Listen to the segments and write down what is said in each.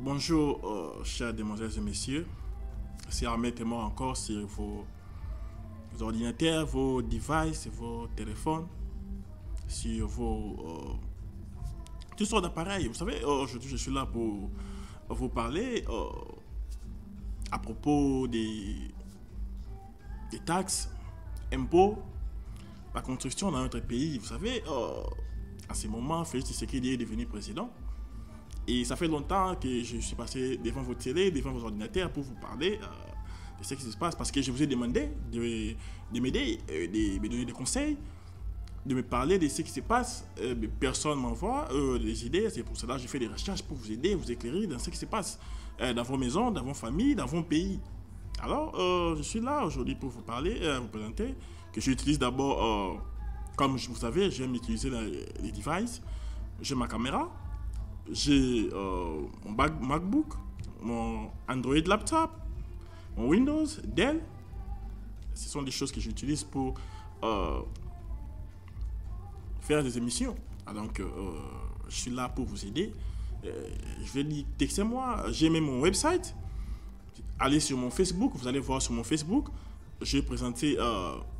Bonjour, chers demoiselles et messieurs. C'est Ahmed et moi encore sur vos ordinateurs, vos devices, vos téléphones, sur vos toutes sortes d'appareils. Vous savez, aujourd'hui, je suis là pour vous parler à propos des taxes, impôts, la construction dans notre pays. Vous savez, à ce moment, Félix Tshisekedi est devenu président. Et ça fait longtemps que je suis passé devant vos télé, devant vos ordinateurs pour vous parler de ce qui se passe. Parce que je vous ai demandé de m'aider, de me donner des conseils, de me parler de ce qui se passe. Personne ne m'envoie des idées. C'est pour cela que je fais des recherches pour vous aider, vous éclairer dans ce qui se passe dans vos maisons, dans vos familles, dans vos pays. Alors, je suis là aujourd'hui pour vous parler, vous présenter, que j'utilise d'abord, comme vous savez, j'aime utiliser les devices. J'ai ma caméra. J'ai mon MacBook, mon Android laptop, mon Windows, Dell. Ce sont des choses que j'utilise pour faire des émissions. Donc, je suis là pour vous aider. Je vais dire, textez-moi. J'ai même mon website. Allez sur mon Facebook. Vous allez voir sur mon Facebook. J'ai présenté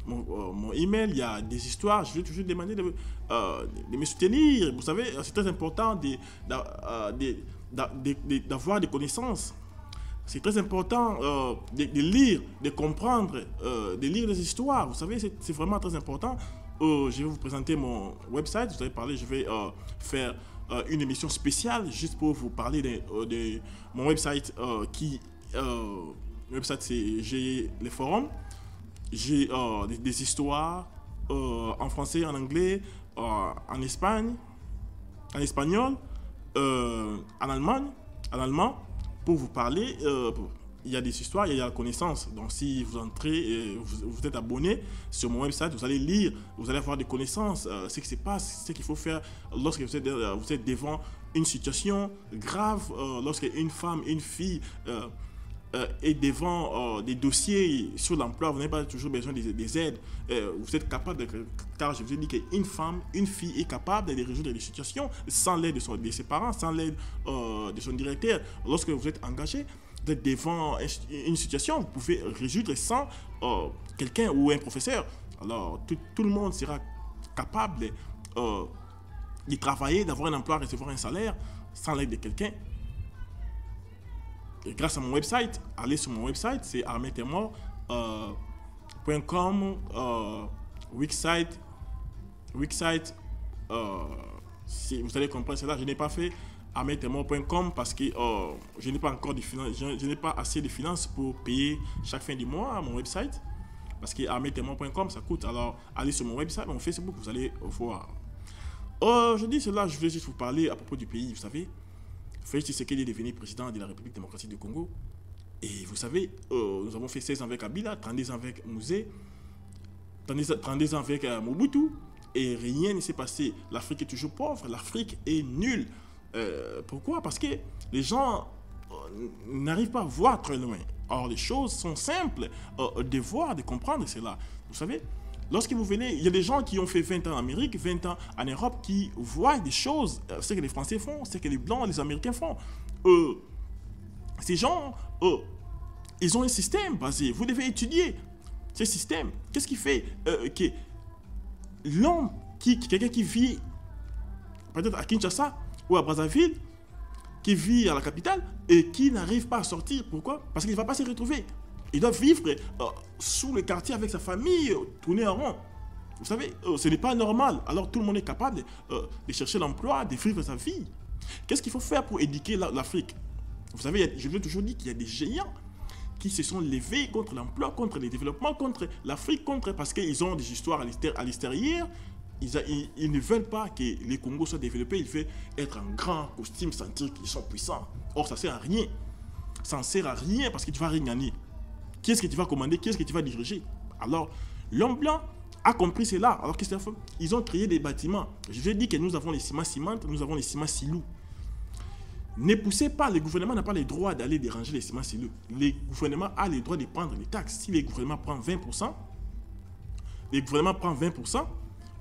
mon email, il y a des histoires. Je vais toujours demander de me soutenir. Vous savez, c'est très important d'avoir des connaissances. C'est très important de lire, de comprendre, de lire des histoires. Vous savez, c'est vraiment très important. Je vais vous présenter mon website. Vous allez parler, je vais faire une émission spéciale juste pour vous parler de mon website le website, j'ai les forums, j'ai des histoires en français, en anglais, en Espagne, en espagnol, en allemand, pour vous parler. Il y a des histoires, il y a la connaissance. Donc, si vous entrez, vous êtes abonné sur mon website, vous allez lire, vous allez avoir des connaissances, ce qui se passe, ce qu'il faut faire lorsque vous êtes devant une situation grave, lorsque une femme, une fille et devant des dossiers sur l'emploi, vous n'avez pas toujours besoin des aides. Vous êtes capable, car je vous ai dit qu'une femme, une fille est capable de résoudre des situations sans l'aide de ses parents, sans l'aide de son directeur. Lorsque vous êtes engagé, vous êtes devant une situation, vous pouvez résoudre sans quelqu'un ou un professeur. Alors, tout le monde sera capable de travailler, d'avoir un emploi, recevoir un salaire sans l'aide de quelqu'un. Et grâce à mon website, allez sur mon website, c'est armetemor.com, Wixsite, si vous allez comprendre cela, je n'ai pas fait armetemor.com parce que je n'ai pas encore de finances, je n'ai pas assez de finances pour payer chaque fin du mois à mon website, parce que armetemor.com ça coûte. Alors allez sur mon website, mon Facebook, vous allez voir. Je dis cela, je voulais juste vous parler à propos du pays, vous savez. Félix Tshisekedi est devenu président de la République démocratique du Congo. Et vous savez, nous avons fait 16 ans avec Kabila, 32 ans avec Mouzé, 32 ans avec Mobutu. Et rien ne s'est passé. L'Afrique est toujours pauvre, l'Afrique est nulle. Pourquoi? Parce que les gens n'arrivent pas à voir très loin. Or, les choses sont simples de voir, de comprendre cela. Vous savez, lorsque vous venez, il y a des gens qui ont fait 20 ans en Amérique, 20 ans en Europe, qui voient des choses, ce que les Français font, ce que les Blancs, les Américains font. Ces gens, ils ont un système basé. Vous devez étudier ce système. Qu'est-ce qui fait que l'homme, quelqu'un qui vit peut-être à Kinshasa ou à Brazzaville, qui vit à la capitale et qui n'arrive pas à sortir. Pourquoi? Parce qu'il ne va pas se retrouver. Il doit vivre sous le quartier avec sa famille, tourner en rond. Vous savez, ce n'est pas normal. Alors tout le monde est capable de chercher l'emploi, de vivre sa vie. Qu'est-ce qu'il faut faire pour éduquer l'Afrique? Vous savez, je vous ai toujours dit qu'il y a des géants qui se sont levés contre l'emploi, contre le développement, contre l'Afrique, parce qu'ils ont des histoires à l'extérieur. Ils ne veulent pas que les Congos soient développés. Ils veulent être en grand costume, sentir qu'ils sont puissants. Or, ça ne sert à rien. Ça ne sert à rien parce que tu ne vas rien gagner. Qui est-ce que tu vas commander? Qui est-ce que tu vas diriger? Alors, l'homme blanc a compris cela. Alors, qu'est-ce qu'ils font? Ils ont créé des bâtiments. Je vous ai dit que nous avons les ciments ciment, nous avons les ciments silou. Ne poussez pas, le gouvernement n'a pas le droit d'aller déranger les ciments silou. Le gouvernement a le droit de prendre les taxes. Si le gouvernement prend 20%,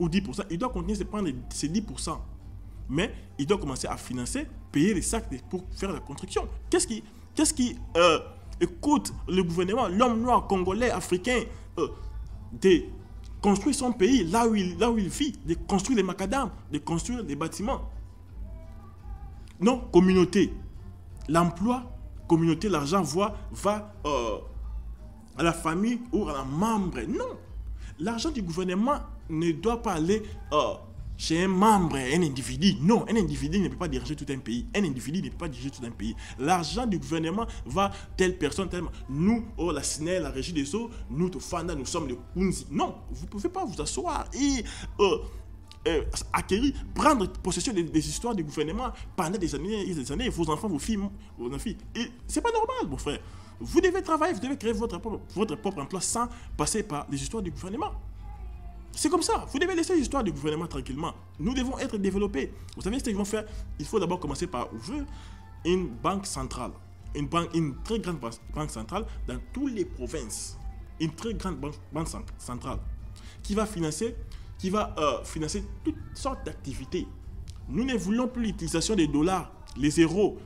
ou 10%, il doit continuer de prendre ces 10%. Mais il doit commencer à financer payer les sacs pour faire la construction. Qu'est-ce qui coûte le gouvernement, l'homme noir, congolais, africain, de construire son pays là où il vit, de construire les macadams, de construire des bâtiments? Non, communauté. L'emploi, communauté, l'argent va à la famille ou à la membre. Non. L'argent du gouvernement ne doit pas aller chez un membre, un individu. Non, un individu ne peut pas diriger tout un pays. Un individu ne peut pas diriger tout un pays. L'argent du gouvernement va telle personne, telle... Nous, la SNEL, la Régie des eaux, nous, Tofanda, nous sommes les Kunzi. Non, vous ne pouvez pas vous asseoir et acquérir, prendre possession des histoires du gouvernement pendant des années, vos enfants, vos filles. Et c'est pas normal, mon frère. Vous devez travailler, vous devez créer votre propre emploi sans passer par les histoires du gouvernement. C'est comme ça. Vous devez laisser l'histoire du gouvernement tranquillement. Nous devons être développés. Vous savez ce qu'ils vont faire? Il faut d'abord commencer par ouvrir une banque centrale. Une très grande banque centrale dans toutes les provinces. Une très grande banque centrale qui va financer toutes sortes d'activités. Nous ne voulons plus l'utilisation des dollars, les euros,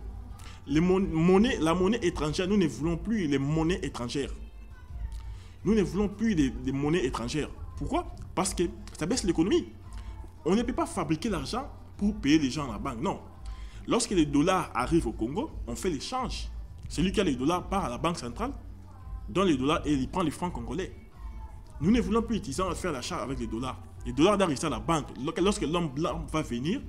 la monnaie étrangère. Nous ne voulons plus les monnaies étrangères. Nous ne voulons plus des monnaies étrangères. Pourquoi? Parce que ça baisse l'économie. On ne peut pas fabriquer l'argent pour payer les gens à la banque. Non. Lorsque les dollars arrivent au Congo, on fait l'échange. Celui qui a les dollars part à la banque centrale, donne les dollars et il prend les francs congolais. Nous ne voulons plus utiliser faire l'achat avec les dollars. Les dollars doivent rester à la banque. Lorsque l'homme blanc va venir,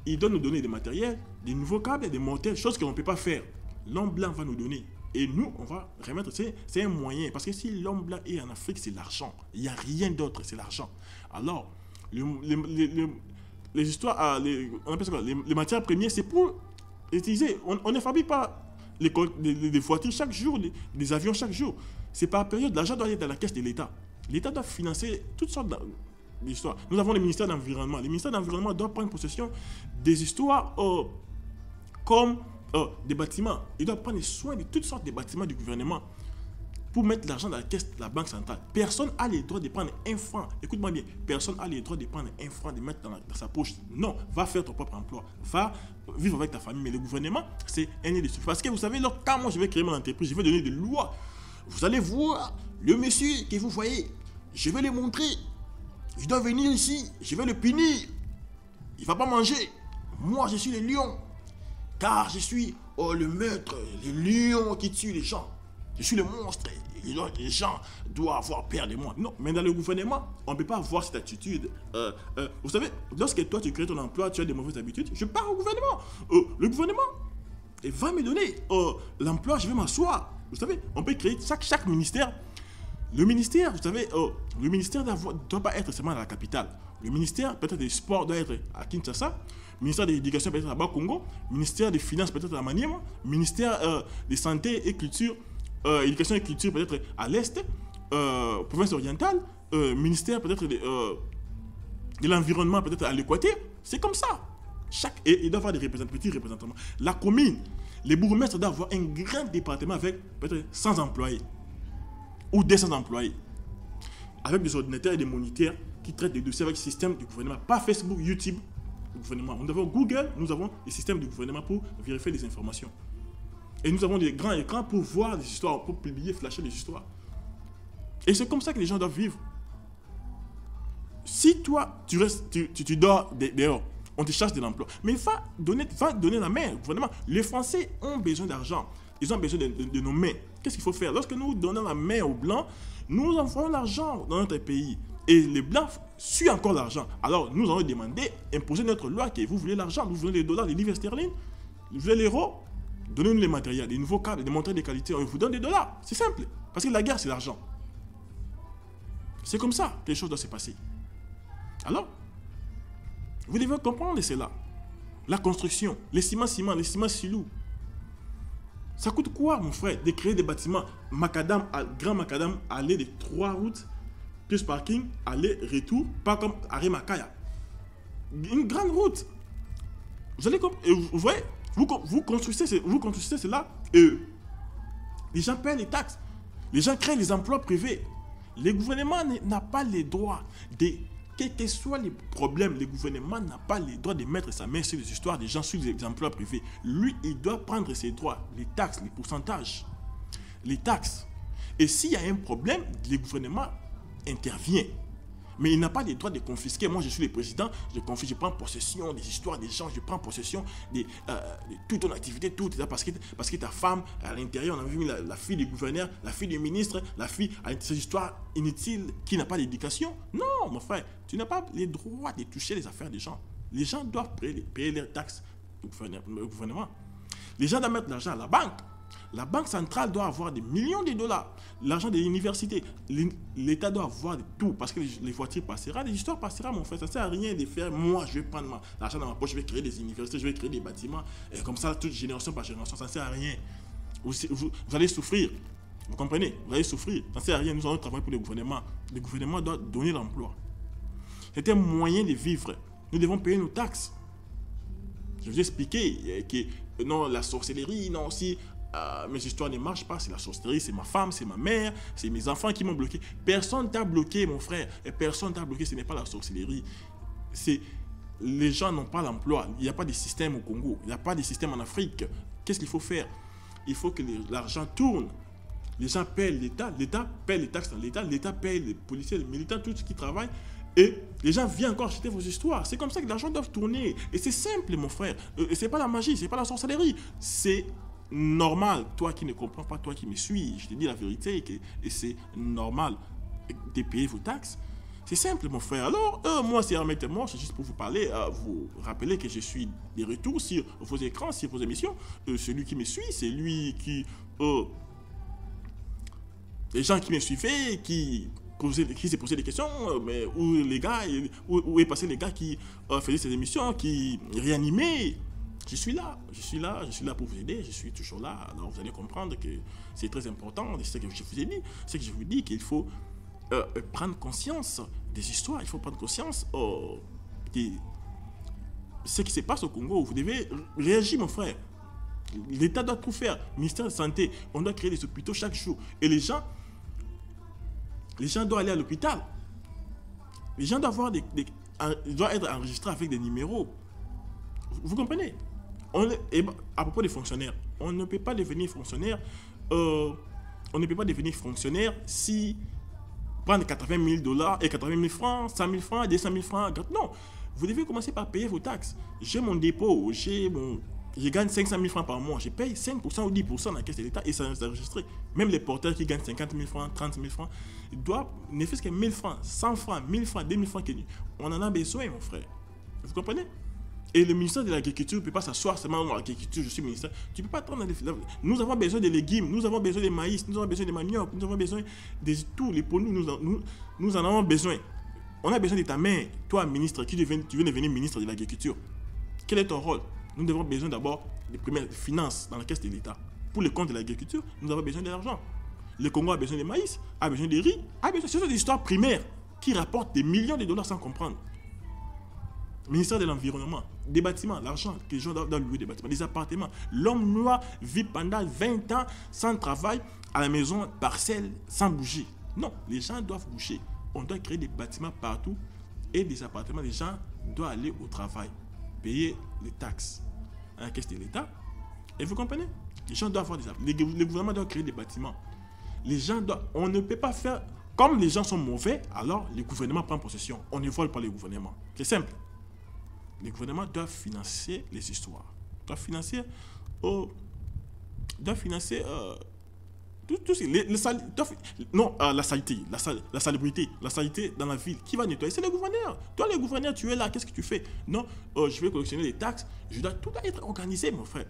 il doit nous donner des matériels, des nouveaux câbles, des mortels, choses qu'on ne peut pas faire. L'homme blanc va nous donner. Et nous, on va remettre, c'est un moyen. Parce que si l'homme blanc est en Afrique, c'est l'argent. Il n'y a rien d'autre, c'est l'argent. Alors, les histoires, on appelle ça quoi? Les matières premières, c'est pour utiliser. On ne fabrique pas des voitures chaque jour, des avions chaque jour. C'est par période. L'argent doit être dans la caisse de l'État. L'État doit financer toutes sortes d'histoires. Nous avons le ministère de l'Environnement. Le ministère de l'Environnement doit prendre possession des histoires comme des bâtiments. Il doit prendre soin de toutes sortes de bâtiments du gouvernement pour mettre l'argent dans la caisse de la banque centrale. Personne n'a le droit de prendre un franc. Écoute-moi bien. Personne n'a le droit de prendre un franc, de mettre dans sa poche. Non, va faire ton propre emploi. Va vivre avec ta famille. Mais le gouvernement, c'est un nid de souffle. Parce que vous savez, quand moi je vais créer mon entreprise, je vais donner des lois. Vous allez voir le monsieur que vous voyez. Je vais le montrer. Il doit venir ici. Je vais le punir. Il ne va pas manger. Moi, je suis le lion. Car je suis le maître, le lion qui tue les gens. Je suis le monstre. Les gens doivent avoir peur de moi. Non, mais dans le gouvernement, on ne peut pas avoir cette attitude. Vous savez, lorsque toi, tu crées ton emploi, tu as des mauvaises habitudes, je pars au gouvernement. Le gouvernement va me donner l'emploi, je vais m'asseoir. Vous savez, on peut créer chaque ministère. Le ministère, vous savez, le ministère ne doit pas être seulement dans la capitale. Le ministère, peut-être des sports, doit être à Kinshasa. Le ministère de l'éducation, peut-être à Bas-Congo. Le ministère des finances, peut-être à Maniema. Le ministère de santé et culture, éducation et culture, peut-être à l'Est. Province orientale. Ministère, peut-être de l'environnement, peut-être à l'Équateur. C'est comme ça. Et il doit avoir des petits représentants. La commune, les bourgmestres doivent avoir un grand département avec peut-être 100 employés. Ou 200 employés. Avec des ordinateurs et des moniteurs qui traitent des dossiers avec le système du gouvernement. Pas Facebook, YouTube, du gouvernement. Nous avons Google, nous avons les systèmes du gouvernement pour vérifier les informations. Et nous avons des grands écrans pour voir des histoires, pour publier, flasher des histoires. Et c'est comme ça que les gens doivent vivre. Si toi, tu dors dehors, on te cherche de l'emploi. Mais va donner la main au gouvernement. Les Français ont besoin d'argent. Ils ont besoin de nos mains. Qu'est-ce qu'il faut faire? Lorsque nous donnons la main aux Blancs, nous envoyons l'argent dans notre pays. Et les Blancs suivent encore l'argent. Alors, nous allons demander, imposer notre loi que vous voulez l'argent, vous voulez les dollars, les livres sterling, vous voulez l'euro, donnez-nous les matériels, des nouveaux câbles, des montants de qualité, on vous donne des dollars. C'est simple. Parce que la guerre, c'est l'argent. C'est comme ça que les choses doivent se passer. Alors, vous devez comprendre cela. La construction, les ciments silou. Ça coûte quoi, mon frère, de créer des bâtiments macadam, grand macadam, aller de 3 routes, plus parking, aller, retour, pas comme arrêt Makaya. Une grande route. Vous allez comprendre. Vous voyez, vous construisez cela et les gens paient les taxes. Les gens créent les emplois privés. Le gouvernement n'a pas le droit de quels que soient les problèmes, le gouvernement n'a pas le droit de mettre sa main sur les histoires des gens, sur les emplois privés. Lui, il doit prendre ses droits, les taxes, les pourcentages, les taxes. Et s'il y a un problème, le gouvernement intervient. Mais il n'a pas le droit de confisquer. Moi, je suis le président, je prends possession des histoires des gens, je prends possession de toute ton activité, tout ça, parce que ta femme, à l'intérieur, on a vu la fille du gouverneur, la fille du ministre, la fille a ces histoires inutiles qui n'a pas d'éducation. Non, mon frère, tu n'as pas le droit de toucher les affaires des gens. Les gens doivent payer leurs taxes au gouvernement. Les gens doivent mettre l'argent à la banque. La banque centrale doit avoir des millions de dollars. L'argent des universités. L'État doit avoir de tout. Parce que les voitures passeront, les histoires passeront, mon frère. Ça ne sert à rien de faire. Moi, je vais prendre l'argent dans ma poche, je vais créer des universités, je vais créer des bâtiments. Et comme ça, toute génération par génération, ça ne sert à rien. Vous allez souffrir. Vous comprenez? Vous allez souffrir. Ça ne sert à rien. Nous allons travailler pour le gouvernement. Le gouvernement doit donner l'emploi. C'est un moyen de vivre. Nous devons payer nos taxes. Je vous ai expliqué que non, la sorcellerie, non, si mes histoires ne marchent pas, c'est la sorcellerie, c'est ma femme, c'est ma mère, c'est mes enfants qui m'ont bloqué. Personne t'a bloqué, mon frère. Et personne t'a bloqué, ce n'est pas la sorcellerie. Les gens n'ont pas l'emploi. Il n'y a pas de système au Congo. Il n'y a pas de système en Afrique. Qu'est-ce qu'il faut faire? Il faut que l'argent tourne. Les gens paient l'État, l'État paie les taxes dans l'État, l'État paie les policiers, les militaires, tout ce qui travaille. Et les gens viennent encore acheter vos histoires. C'est comme ça que l'argent doit tourner. Et c'est simple, mon frère. C'est pas la magie, c'est pas la sorcellerie. C'est normal. Toi qui ne comprends pas, toi qui me suis, je te dis la vérité. Et c'est normal de payer vos taxes. C'est simple, mon frère. Alors, moi, c'est Ahmed Temor. C'est juste pour vous parler, vous rappeler que je suis de retour sur vos écrans, sur vos émissions. Celui qui me suit, c'est lui qui... les gens qui me suivaient, qui s'est posé des questions, mais où les gars, où est passé les gars qui faisaient ces émissions, qui réanimaient. Je suis là pour vous aider, je suis toujours là. Alors vous allez comprendre que c'est très important, c'est ce que je vous ai dit, c'est que je vous dis qu'il faut prendre conscience des histoires, il faut prendre conscience de ce qui se passe au Congo. Vous devez réagir, mon frère. L'État doit tout faire, le ministère de la Santé, on doit créer des hôpitaux chaque jour. Et les gens doivent aller à l'hôpital. Les gens doivent être enregistrés avec des numéros. Vous comprenez? À propos des fonctionnaires, on ne peut pas devenir fonctionnaire. On ne peut pas devenir fonctionnaire si prendre 80 000 dollars et 80 000 francs, 100 000 francs, 200 000 francs. Non, vous devez commencer par payer vos taxes. J'ai mon dépôt, je gagne 500 000 francs par mois. Je paye 5% ou 10% dans la caisse de l'État et ça est enregistré. Même les porteurs qui gagnent 50 000 francs, 30 000 francs, ils doivent ne fût-ce que 1000 francs, 100 francs, 1000 francs, 2000 francs. On en a besoin, mon frère. Vous comprenez? Et le ministère de l'Agriculture ne peut pas s'asseoir seulement dans l'agriculture, je suis ministère. Tu ne peux pas prendre nous avons besoin de légumes, nous avons besoin de maïs, nous avons besoin de manioc, nous avons besoin de tout. Les poneys, nous en avons besoin. On a besoin de ta main, toi, ministre, tu viens devenir ministre de l'Agriculture. Quel est ton rôle? Nous avons besoin d'abord des premières finances dans la caisse de l'État. Pour le compte de l'agriculture, nous avons besoin de l'argent. Le Congo a besoin de maïs, a besoin de riz, ce sont des histoires primaires qui rapportent des millions de dollars sans comprendre. Ministère de l'Environnement, des bâtiments, l'argent que les gens doivent louer des bâtiments, des appartements. L'homme noir vit pendant 20 ans sans travail, à la maison, parcelle, sans bouger. Non, les gens doivent bouger. On doit créer des bâtiments partout et des appartements. Les gens doivent aller au travail, payer les taxes à la caisse de l'État. Et vous comprenez? Les gens doivent avoir le gouvernement doit créer des bâtiments. Les gens doivent... On ne peut pas faire... Comme les gens sont mauvais, alors le gouvernement prend possession. On ne vole pas le gouvernement. C'est simple. Les gouvernements doivent financer les histoires. Doivent financer... la saleté, la salubrité, la saleté dans la ville. Qui va nettoyer? C'est le gouverneur. Toi, le gouverneur, tu es là, qu'est-ce que tu fais? Non, je vais collectionner les taxes. Tout doit être organisé, mon frère.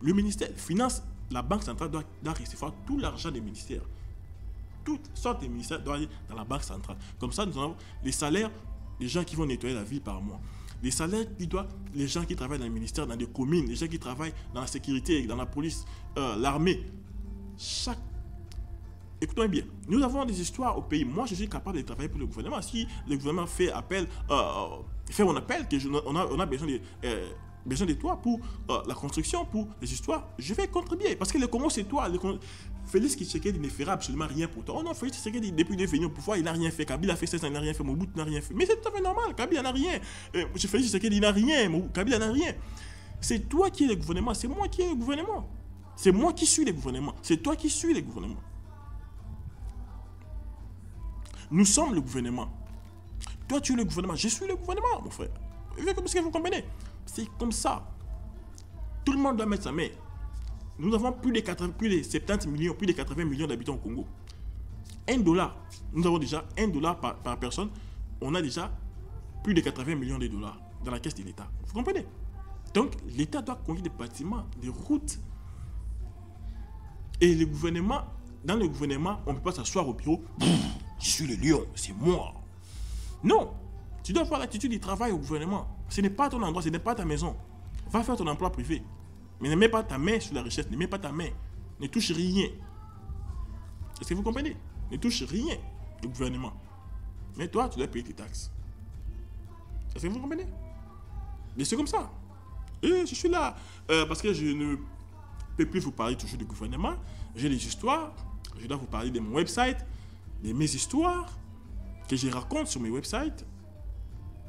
Le ministère finance, la banque centrale doit recevoir tout l'argent des ministères. Toutes sortes de ministères doivent aller dans la banque centrale. Comme ça, nous avons les salaires des gens qui vont nettoyer la ville par mois. Les salaires les gens qui travaillent dans les ministères, dans des communes, les gens qui travaillent dans la sécurité, dans la police, l'armée. Écoutons bien, nous avons des histoires au pays. Moi, je suis capable de travailler pour le gouvernement. Si le gouvernement fait appel, fait mon appel, on a besoin besoin de toi pour la construction, pour les histoires, je vais contribuer. Parce que le Congo, c'est toi. Félix Tshisekedi ne fera absolument rien pour toi. Oh non, Félix Tshisekedi, depuis qu'il est venu au pouvoir, il n'a rien fait. Kabila a fait ça, il n'a rien fait. Mobutu n'a rien fait. Mais c'est tout à fait normal. Kabila n'a rien. Félix Tshisekedi, il n'a rien. Kabila n'a rien. C'est toi qui es le gouvernement. C'est moi qui ai le gouvernement. C'est moi qui suis le gouvernement. C'est toi qui suis le gouvernement. Nous sommes le gouvernement. Toi, tu es le gouvernement. Je suis le gouvernement, mon frère. Est-ce que vous comprenez? C'est comme ça. Tout le monde doit mettre sa main. Nous avons plus de 70 millions, plus de 80 millions d'habitants au Congo. $1, nous avons déjà $1 par personne. On a déjà plus de 80 millions de dollars dans la caisse de l'État. Vous comprenez? Donc, l'État doit construire des bâtiments, des routes. Et le gouvernement, dans le gouvernement, on ne peut pas s'asseoir au bureau. Je suis le lion, c'est moi. Non. Tu dois avoir l'attitude du travail au gouvernement. Ce n'est pas ton endroit, ce n'est pas ta maison. Va faire ton emploi privé. Mais ne mets pas ta main sur la richesse, ne mets pas ta main. Ne touche rien. Est-ce que vous comprenez? Ne touche rien au gouvernement. Mais toi, tu dois payer tes taxes. Est-ce que vous comprenez? Mais c'est comme ça. Et je suis là parce que je ne peux plus vous parler toujours du gouvernement. J'ai des histoires. Je dois vous parler de mon website, de mes histoires que je raconte sur mes websites.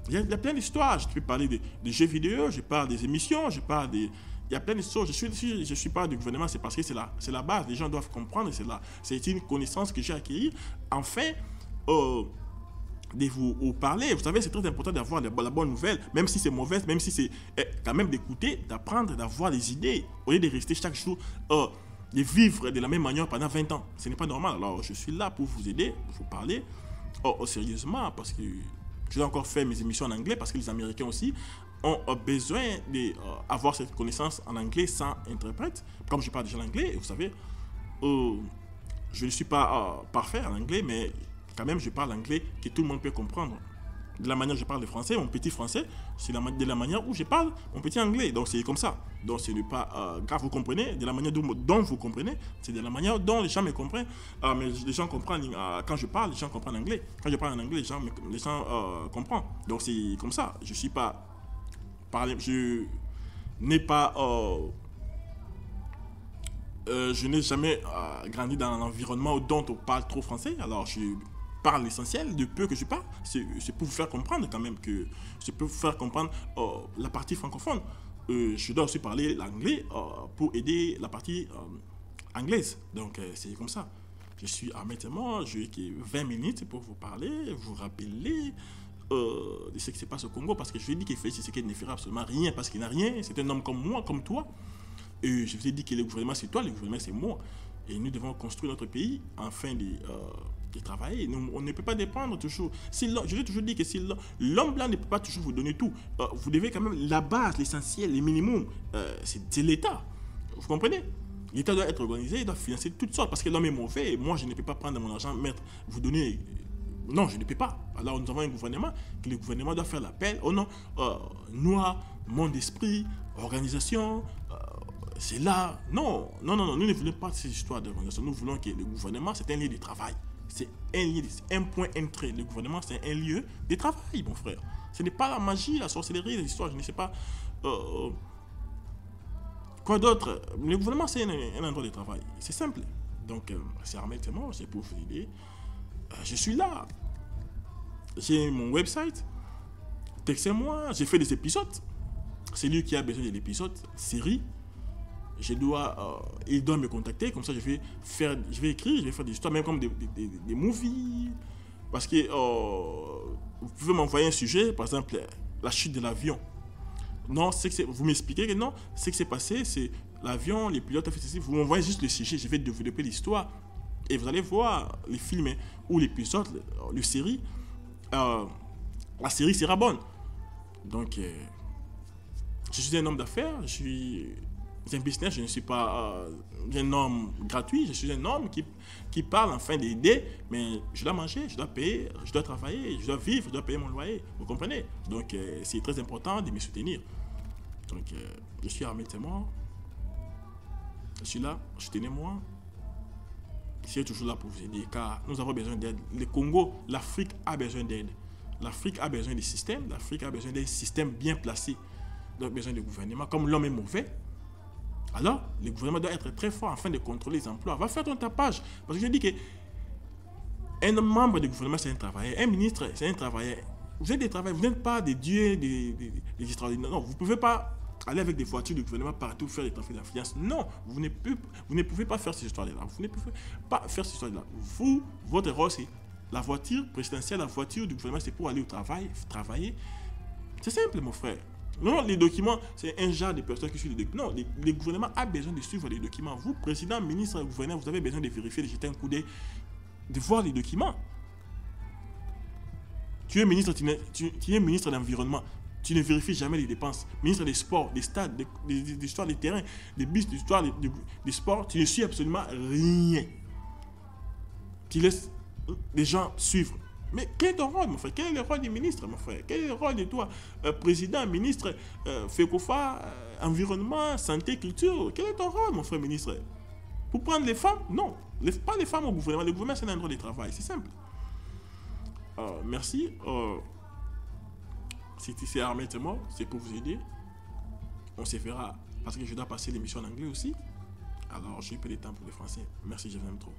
Il y a plein d'histoires. Je peux parler des jeux vidéo, je parle des émissions, je parle des... Il y a plein d'histoires. Je suis pas du gouvernement, c'est parce que c'est la base. Les gens doivent comprendre. C'est une connaissance que j'ai acquise. Enfin, de vous parler. Vous savez, c'est très important d'avoir la bonne nouvelle, même si c'est mauvaise, même si c'est quand même d'écouter, d'apprendre, d'avoir des idées, au lieu de rester chaque jour, de vivre de la même manière pendant 20 ans. Ce n'est pas normal. Alors, je suis là pour vous aider, pour vous parler sérieusement, parce que je dois encore faire mes émissions en anglais, parce que les Américains aussi ont besoin d'avoir cette connaissance en anglais sans interprète. Comme je parle déjà l'anglais, vous savez, je ne suis pas parfait en anglais, mais quand même, je parle anglais que tout le monde peut comprendre. De la manière dont je parle le français, mon petit français, c'est de la manière où je parle mon petit anglais. Donc, c'est comme ça. Donc, ce n'est pas grave, vous comprenez. De la manière dont vous comprenez, c'est de la manière dont les gens me comprennent. Mais les gens comprennent, quand je parle, les gens comprennent anglais. Quand je parle en anglais, les gens comprennent. Donc, c'est comme ça. Je suis pas... Je n'ai pas... je n'ai jamais grandi dans un environnement dont on parle trop français. Alors, je parle l'essentiel, de peu que je parle, c'est pour vous faire comprendre quand même que je peux vous faire comprendre la partie francophone. Je dois aussi parler l'anglais pour aider la partie anglaise. Donc, c'est comme ça. Je suis à maintenant, je n'ai que 20 minutes pour vous parler, vous rappeler de ce qui se passe au Congo, parce que je lui ai dit qu'il fait ce qu'il ne fera absolument rien, parce qu'il n'a rien. C'est un homme comme moi, comme toi. Et je vous ai dit que le gouvernement, c'est toi, le gouvernement, c'est moi. Et nous devons construire notre pays afin de travailler. On ne peut pas dépendre toujours. Je l'ai toujours dit que si l'homme blanc ne peut pas toujours vous donner tout, vous devez quand même la base, l'essentiel, le minimum, c'est l'État. Vous comprenez? L'État doit être organisé, il doit financer toutes sortes, parce que l'homme est mauvais. Et moi, je ne peux pas prendre mon argent, vous donner. Non, je ne peux pas. Alors, nous avons un gouvernement, que le gouvernement doit faire l'appel. Oh non, noir, monde d'esprit, organisation. C'est là. Non, nous ne voulons pas ces histoires d'organisation. Nous voulons que le gouvernement, c'est un lieu de travail. C'est un point, un trait. Le gouvernement, c'est un lieu de travail, mon frère. Ce n'est pas la magie, la sorcellerie, les histoires, je ne sais pas. Quoi d'autre? Le gouvernement, c'est un endroit de travail. C'est simple. Donc, c'est Ahmed Temor, c'est pour vous aider. Je suis là. J'ai mon website. Textez-moi. J'ai fait des épisodes. C'est lui qui a besoin de l'épisode, série. Il doit me contacter, comme ça je vais écrire, je vais faire des histoires, même comme des movies. Parce que vous pouvez m'envoyer un sujet, par exemple, la chute de l'avion. Non, vous m'expliquez que non, ce qui s'est passé, c'est l'avion, les pilotes ont fait ceci. Vous m'envoyez juste le sujet, je vais développer l'histoire. Et vous allez voir les films ou l'épisode, la série sera bonne. Donc, je suis un homme d'affaires, je suis un business, je ne suis pas un homme gratuit, je suis un homme qui parle enfin d'aider, mais je dois manger, je dois payer, je dois travailler, je dois vivre, je dois payer mon loyer, vous comprenez? Donc, c'est très important de me soutenir. Donc, je suis Ahmed Temor, je suis là, soutenez-moi. Je suis toujours là pour vous aider, car nous avons besoin d'aide. Le Congo, l'Afrique a besoin d'aide. L'Afrique a besoin de systèmes, l'Afrique a besoin d'un système bien placé. donc besoin de gouvernement. Comme l'homme est mauvais, alors le gouvernement doit être très fort afin de contrôler les emplois. Va faire ton tapage. Parce que je dis que un membre du gouvernement, c'est un travailleur. Un ministre, c'est un travailleur. Vous êtes des travailleurs, vous n'êtes pas des dieux, des extraordinaires. Non, vous ne pouvez pas aller avec des voitures du gouvernement partout faire des trafics d'influence. Non, vous ne pouvez pas faire cette histoire-là. Vous ne pouvez pas faire cette histoire-là. Vous, votre rôle, c'est la voiture présidentielle, la voiture du gouvernement, c'est pour aller au travail, travailler. C'est simple, mon frère. Non, les documents, c'est un genre de personnes qui suivent les documents. Non, le gouvernement a besoin de suivre les documents. Vous, président, ministre, gouverneur, vous avez besoin de vérifier, de jeter un coup d'œil, de voir les documents. Tu es ministre, tu es ministre de l'environnement. Tu ne vérifies jamais les dépenses. Ministre des sports, des stades, de l'histoire des terrains, des bus, de l'histoire des sports, tu ne suis absolument rien. Tu laisses les gens suivre. Mais quel est ton rôle, mon frère? Quel est le rôle du ministre, mon frère? Quel est le rôle de toi, président, ministre, FECOFA, environnement, santé, culture? Quel est ton rôle, mon frère ministre? Pour prendre les femmes? Non. Pas les femmes au gouvernement. Le gouvernement, c'est un endroit de travail. C'est simple. Merci. Si c'est Ahmed et moi, c'est pour vous aider. On se verra parce que je dois passer l'émission en anglais aussi. Alors, j'ai peu de temps pour le français. Merci, je vous aime trop.